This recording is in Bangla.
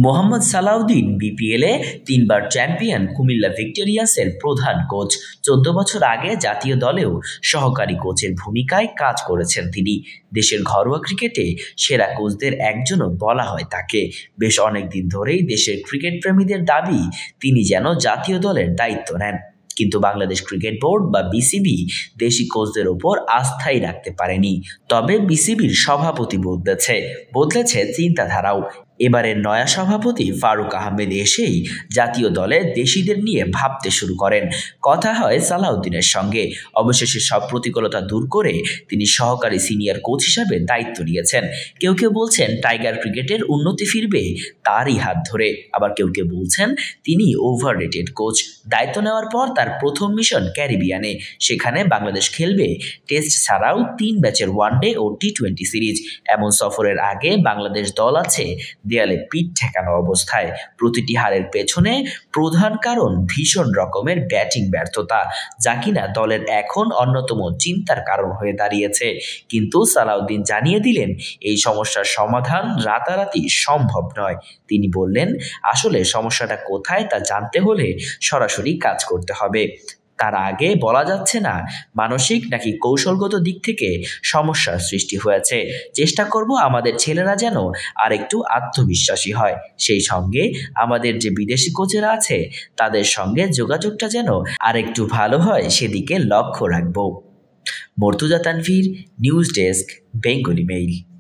মোহাম্মদ সালাউদ্দিন বিপিএলে ৩ বার চ্যাম্পিয়ন কুমিল্লা ভিক্টোরিয়ান্সের প্রধান কোচ। ১৪ বছর আগে জাতীয় দলেও সহকারী কোচের ভূমিকায় কাজ করেছেন তিনি। দেশের ঘরোয়া ক্রিকেটে সেরা কোচদের একজনও বলা হয় তাকে। বেশ অনেকদিন ধরেই দেশের ক্রিকেট প্রেমীদের দাবি তিনি যেন জাতীয় দলের দায়িত্ব নেন। কিন্তু বাংলাদেশ ক্রিকেট বোর্ড বা বিসিবি দেশি কোচদের ওপর আস্থাই রাখতে পারেনি। তবে বিসিবির সভাপতি বদলেছে চিন্তাধারাও। এবারের নয়া সভাপতি ফারুক আহমেদ এসেই জাতীয় দলে দেশিদের নিয়ে ভাবতে শুরু করেন। কথা হয় সালাউদ্দিনের সঙ্গে। অবশেষে সব প্রতিকূলতা দূর করে তিনি সহকারী সিনিয়র কোচ হিসাবে দায়িত্ব নিয়েছেন। কেউ কেউ বলছেন টাইগার ক্রিকেটের উন্নতি ফিরবে তারই হাত ধরে, আবার কেউ কেউ বলছেন তিনি ওভাররেটেড কোচ। দায়িত্ব নেওয়ার পর তার প্রথম মিশন ক্যারিবিয়ানে। সেখানে বাংলাদেশ খেলবে টেস্ট ছাড়াও ৩ ম্যাচের ওয়ানডে ও টি-20 সিরিজ। এমন সফরের আগে বাংলাদেশ দল আছে দেয়ালে পিঠ ঠেকানো অবস্থায়। প্রতিটি হারের পেছনে প্রধান কারণ ভীষণ রকমের ব্যাটিং ব্যর্থতা, যা কিনা দলের এখন অন্যতম চিন্তার কারণ হয়ে দাঁড়িয়েছে। কিন্তু সালাউদ্দিন জানিয়ে দিলেন এই সমস্যার সমাধান রাতারাতি সম্ভব নয়। তিনি বললেন, আসলে সমস্যাটা কোথায় তা জানতে হলে সরাসরি কাজ করতে হবে। তার আগে বলা যাচ্ছে না মানসিক নাকি কৌশলগত দিক থেকে সমস্যার সৃষ্টি হয়েছে। চেষ্টা করব আমাদের ছেলেরা যেন আরেকটু আত্মবিশ্বাসী হয়, সেই সঙ্গে আমাদের যে বিদেশি কোচেরা আছে তাদের সঙ্গে যোগাযোগটা যেন আরেকটু ভালো হয় সেদিকে লক্ষ্য রাখব। Mortuza Tanvir, news desk, Bengali mail.